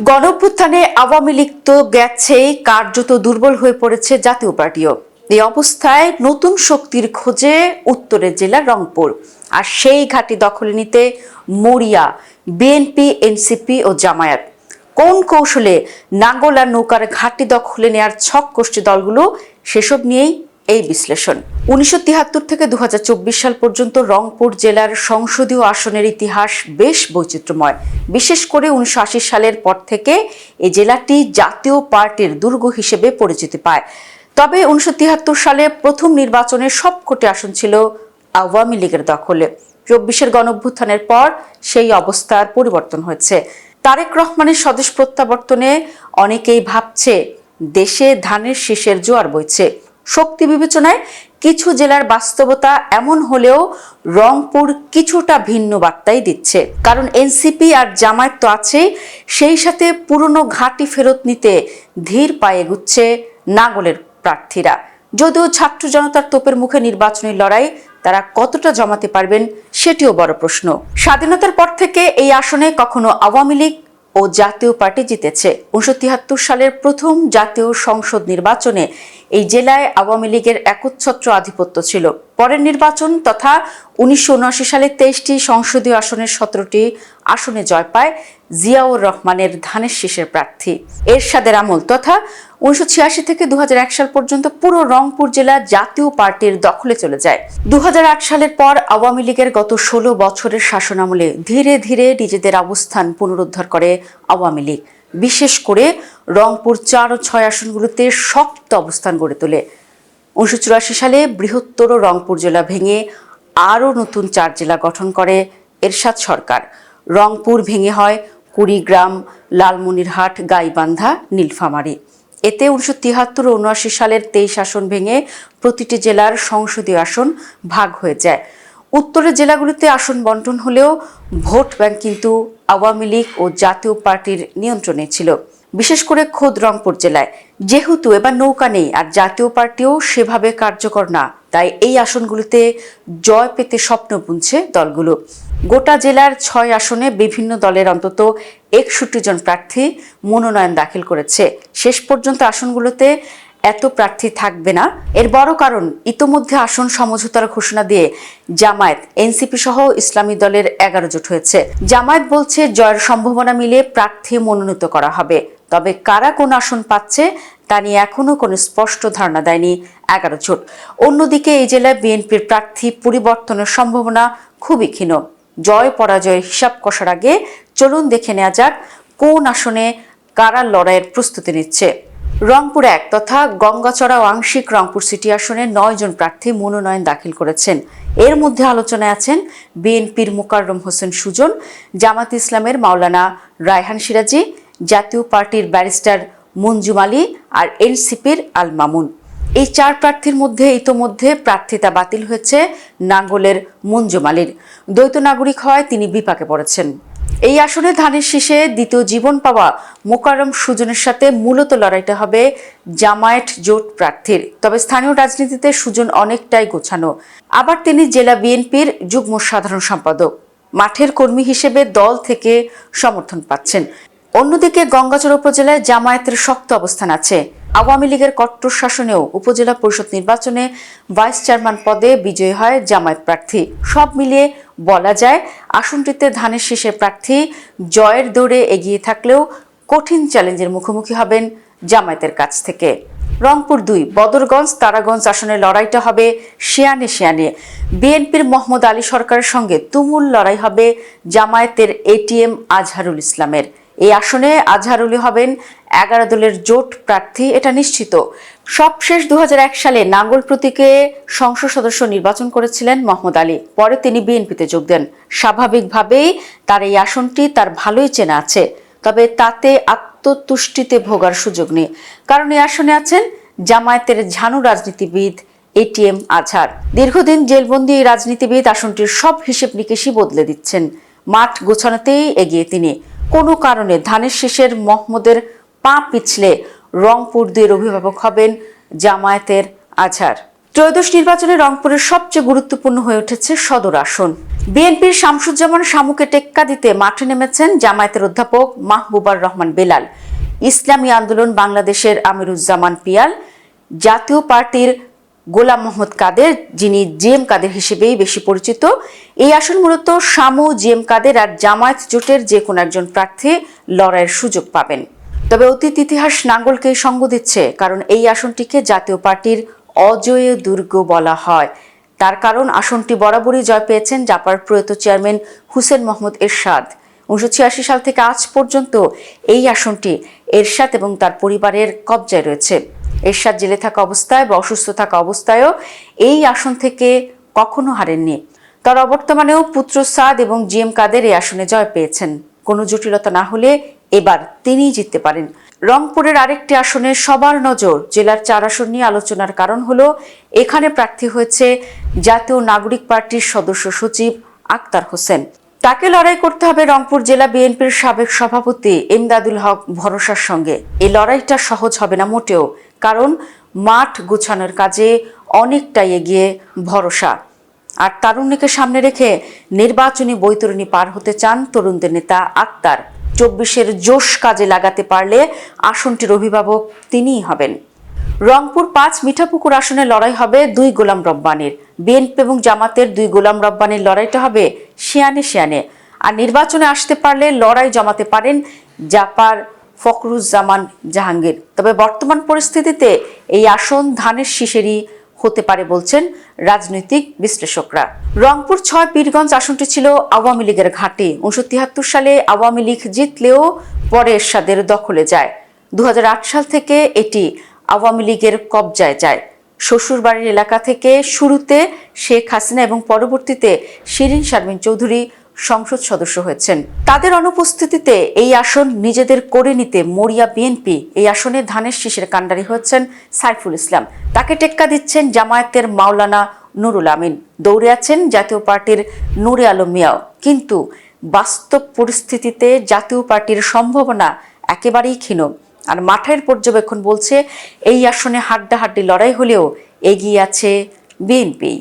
গণঅভ্যুত্থানে আওয়ামী লীগ তো গেছেই, কার্যত দুর্বল হয়ে পড়েছে জাতীয় পার্টিও। এই অবস্থায় নতুন শক্তির খোঁজে উত্তরের জেলা রংপুর, আর সেই ঘাঁটি দখলে নিতে মরিয়া বিএনপি, এনসিপি ও জামায়াত। কোন কৌশলে নাঙ্গল আর নৌকার ঘাঁটি দখলে নেয়ার ছক কষছে দলগুলো, সেসব নিয়েই এই বিশ্লেষণ। 1973 থেকে 2024 সাল পর্যন্ত রংপুর জেলার সংসদীয় আসনের ইতিহাস বেশ বৈচিত্র্যময়। বিশেষ করে 1980 সালের পর থেকে এই জেলাটি জাতীয় পার্টির দুর্গ হিসেবে পরিচিতি পায়। তবে 1973 সালে প্রথম নির্বাচনে সবকটি আসন ছিল আওয়ামী লীগের দখলে। 24-এর গণঅভ্যুত্থানের পর সেই অবস্থার পরিবর্তন হয়েছে। তারেক রহমানের স্বদেশ প্রত্যাবর্তনে অনেকেই ভাবছে দেশে ধানের শীষের জোয়ার বইছে। শক্তি বিবেচনায় কিছু জেলার বাস্তবতা এমন হলেও রংপুর কিছুটা ভিন্ন বার্তাই দিচ্ছে, কারণ এনসিপি আর জামায়াত তো আছেই, সেই সাথে পুরনো ঘাঁটি ফেরত নিতে ধীর পায়ে এগুচ্ছে নাঙ্গলের প্রার্থীরা। যদিও ছাত্র জনতার তোপের মুখে নির্বাচনী লড়াই তারা কতটা জমাতে পারবেন সেটিও বড় প্রশ্ন। স্বাধীনতার পর থেকে এই আসনে কখনো আওয়ামী লীগ ও জাতীয় পার্টি জিতেছে। 1973 সালের প্রথম জাতীয় সংসদ নির্বাচনে এই জেলায় আওয়ামী লীগের একচ্ছত্র আধিপত্য ছিল। পরের নির্বাচন তথা 1979 সালে 23টি সংসদীয় আসনের 17টি আসনে জয় পায় জিয়াউর রহমানের ধানের শীষের প্রার্থী এরশাদের আমল তথা 1986 থেকে 2001 সাল পর্যন্ত পুরো রংপুর জেলা জাতীয় পার্টির দখলে চলে যায়। 2008 সালের পর আওয়ামী লীগের গত 16 বছরের শাসনামলে ধীরে ধীরে নিজেদের অবস্থান পুনরুদ্ধার করে আওয়ামী লীগ। বিশেষ করে রংপুর 4 ও 6 আসনগুলোতে শক্ত অবস্থান গড়ে তোলে। 1984 সালে বৃহত্তর রংপুর জেলা ভেঙে আরও নতুন 4 জেলা গঠন করে এরশাদ সরকার। রংপুর ভেঙে হয় কুড়িগ্রাম, লালমনিরহাট, গাইবান্ধা, নীলফামারী। এতে 1973 ও 1979 সালের 23 আসন ভেঙে প্রতিটি জেলার সংসদীয় আসন ভাগ হয়ে যায়। উত্তরের জেলাগুলিতে আসন বন্টন হলেও ভোট ব্যাংক কিন্তু আওয়ামী লীগ ও জাতীয় পার্টির নিয়ন্ত্রণে ছিল, বিশেষ করে খোদ রংপুর জেলায়। যেহেতু এবার নৌকা নেই আর জাতীয় পার্টিও সেভাবে কার্যকর না, তাই এই আসনগুলিতে জয় পেতে স্বপ্ন বুনছে দলগুলো। গোটা জেলার 6 আসনে বিভিন্ন দলের অন্তত 61 জন প্রার্থী মনোনয়ন দাখিল করেছে। শেষ পর্যন্ত আসনগুলোতে এত প্রার্থী থাকবে না। এর বড় কারণ ইতোমধ্যে আসন সমঝোতার ঘোষণা দিয়ে জামায়াত, এনসিপি সহ ইসলামী দলের 11 জোট হয়েছে। জামায়াত বলছে জয়ের সম্ভাবনা মিলে প্রার্থী মনোনীত করা হবে, তবে কারা কোন আসন পাচ্ছে তা নিয়ে এখনো কোনো স্পষ্ট ধারণা দেয়নি 11 জোট। অন্যদিকে এই জেলায় বিএনপির প্রার্থী পরিবর্তনের সম্ভাবনা খুবই ক্ষীণ। জয় পরাজয়ের হিসাব কষার আগে চলুন দেখে নেওয়া যাক কোন আসনে কারা লড়াইয়ের প্রস্তুতি নিচ্ছে। রংপুর 1 তথা গঙ্গাচড়া ও আংশিক রংপুর সিটি আসনে 9 জন প্রার্থী মনোনয়ন দাখিল করেছেন। এর মধ্যে আলোচনায় আছেন বিএনপির মোকাররম হোসেন সুজন, জামাত ইসলামের মাওলানা রায়হান সিরাজি, জাতীয় পার্টির ব্যারিস্টার মঞ্জুম আলী আর এনসিপির আল মামুন। এই 4 প্রার্থীর মধ্যে ইতোমধ্যে প্রার্থিতা বাতিল হয়েছে নাঙ্গলের মঞ্জুম আলীর। দ্বৈত নাগরিক হওয়ায় তিনি বিপাকে পড়েছেন। এই আসনে ধানের শীষে দ্বিতীয় জীবন পাওয়া মোকাররম সুজনের সাথে মূলত লড়াইটা হবে জামায়াত জোট প্রার্থীর। তবে স্থানীয় রাজনীতিতে সুজন অনেকটাই গোছানো। আবার তিনি জেলা বিএনপির যুগ্ম সাধারণ সম্পাদক, মাঠের কর্মী হিসেবে দল থেকে সমর্থন পাচ্ছেন। অন্যদিকে গঙ্গাচড়া উপজেলায় জামায়াতের শক্ত অবস্থান আছে। আওয়ামী লীগের কট্টর শাসনেও উপজেলা পরিষদ নির্বাচনে ভাইস চেয়ারম্যান পদে বিজয়ী হয় জামায়াত প্রার্থী। সব মিলিয়ে বলা যায় আসনটিতে ধানের শীষের প্রার্থী জয়ের দৌড়ে এগিয়ে থাকলেও কঠিন চ্যালেঞ্জের মুখোমুখি হবেন জামায়াতের কাছ থেকে। রংপুর 2 বদরগঞ্জ, তারাগঞ্জ আসনের লড়াইটা হবে শিয়ানে শিয়ানে। বিএনপির মোহাম্মদ আলী সরকারের সঙ্গে তুমুল লড়াই হবে জামায়াতের এটিএম আজহারুল ইসলামের। এই আসনে আজহারুল হবেন 11 দলের জোট প্রার্থী, এটা নিশ্চিত। সবশেষ 2001 সালে নাঙ্গল প্রতীকে সংসদ সদস্য নির্বাচন করেছিলেন মোহাম্মদ আলী। পরে তিনি বিএনপিতে যোগ দেন। স্বাভাবিকভাবেই তার এই আসনটি তার ভালোই চেনা আছে, তবে তাতে আত্মতুষ্টিতে ভোগার সুযোগ নেই, কারণ এই আসনে আছেন জামায়াতের ঝানু রাজনীতিবিদ এটিএম আজহার। দীর্ঘদিন জেলবন্দি এই রাজনীতিবিদ আসনটির সব হিসেব নিকেশই বদলে দিচ্ছেন। মাঠ গোছানোতেই এগিয়ে তিনি। কোনো কারণে ধানের শীষের মোহাম্মদের পা পিছলে রংপুর 2 অভিভাবক হবেন জামায়াতের আজহার। ত্রয়োদশ নির্বাচনে রংপুরের সবচেয়ে গুরুত্বপূর্ণ হয়ে উঠেছে সদর আসন। বিএনপির শামসুজ্জামান শামুকে টেক্কা দিতে মাঠে নেমেছেন জামায়াতের অধ্যাপক মাহবুবুর রহমান বেলাল, ইসলামী আন্দোলন বাংলাদেশের আমিরুজ্জামান পিয়াল, জাতীয় পার্টির গোলাম মোহাম্মদ কাদের, যিনি জিএম কাদের হিসেবেই বেশি পরিচিত। এই আসন মূলত শামু, জিএম কাদের আর জামায়াত জোটের যে কোনো একজন প্রার্থী লড়াইয়ের সুযোগ পাবেন। তবে অতীত ইতিহাস নাঙ্গলকেই সঙ্গ দিচ্ছে, কারণ এই আসনটিকে জাতীয় পার্টির অজেয় দুর্গ বলা হয়। তার কারণ আসনটি বরাবরই জয় পেয়েছেন জাপার প্রয়াত চেয়ারম্যান হুসেন মোহাম্মদ এরশাদ। 1986 সাল থেকে আজ পর্যন্ত এই আসনটি এরশাদ এবং তার পরিবারের কবজায় রয়েছে। এরশাদ জেলে থাকা অবস্থায় বা অসুস্থ থাকা অবস্থায়ও এই আসন থেকে কখনো হারেননি। তার অবর্তমানেও পুত্র সাদ এবং জিএম কাদের এই আসনে জয় পেয়েছেন। কোনো জটিলতা না হলে এবার তিনিই জিততে পারেন। রংপুরের আরেকটি আসনে সবার নজর জেলার 4 আসন নিয়ে আলোচনার কারণ হলো এখানে প্রার্থী হয়েছে জাতীয় নাগরিক পার্টির সদস্য সচিব আক্তার হোসেন। তাকে লড়াই করতে হবে রংপুর জেলা বিএনপির সাবেক সভাপতি এমদাদুল হক ভরসার সঙ্গে। এই লড়াইটা সহজ হবে না মোটেও, কারণ মাঠ গুছানোর কাজে অনেকটাই এগিয়ে ভরসা। আর তারুণ্যকে সামনে রেখে নির্বাচনী বৈতরণী পার হতে চান তরুণদের নেতা আক্তার। 24-এর জোশ কাজে লাগাতে পারলে আসনটির অভিভাবক তিনিই হবেন। রংপুর 5 মিঠাপুকুর আসনে লড়াই হবে 2 গোলাম রব্বানীর। বিএনপি এবং জামাতের 2 গোলাম রব্বানীর লড়াইটা হবে শিয়ানে শিয়ানে। আর নির্বাচনে আসতে পারলে লড়াই জমাতে পারেন জাপার ফখরুজ্জামান জাহাঙ্গীর। তবে বর্তমান পরিস্থিতিতে এই আসন ধানের শীষেরই হতে পারে বলছেন রাজনৈতিক বিশ্লেষকরা। রংপুর 6 পীরগঞ্জ আসনটি ছিল আওয়ামী লীগের ঘাঁটি। 1973 সালে আওয়ামী লীগ জিতলেও পরে এরশাদের দখলে যায়। 2008 সাল থেকে এটি আওয়ামী লীগের কবজায় যায়। শ্বশুরবাড়ির এলাকা থেকে শুরুতে শেখ হাসিনা এবং পরবর্তীতে শিরিন শারমিন চৌধুরী সংসদ সদস্য হয়েছেন। তাদের অনুপস্থিতিতে এই আসন নিজেদের করে নিতে মরিয়া বিএনপি। এই আসনে ধানের শীষের কাণ্ডারি হচ্ছেন সাইফুল ইসলাম। তাকে টেক্কা দিচ্ছেন জামায়াতের মাওলানা নুরুল আমিন। দৌড়ে আছেন জাতীয় পার্টির নূরে আলম মিয়াও। কিন্তু বাস্তব পরিস্থিতিতে জাতীয় পার্টির সম্ভাবনা একেবারেই ক্ষীণ। আর মাঠের পর্যবেক্ষণ বলছে এই আসনে হাড্ডাহাড্ডি লড়াই হলেও এগিয়ে আছে বিএনপি।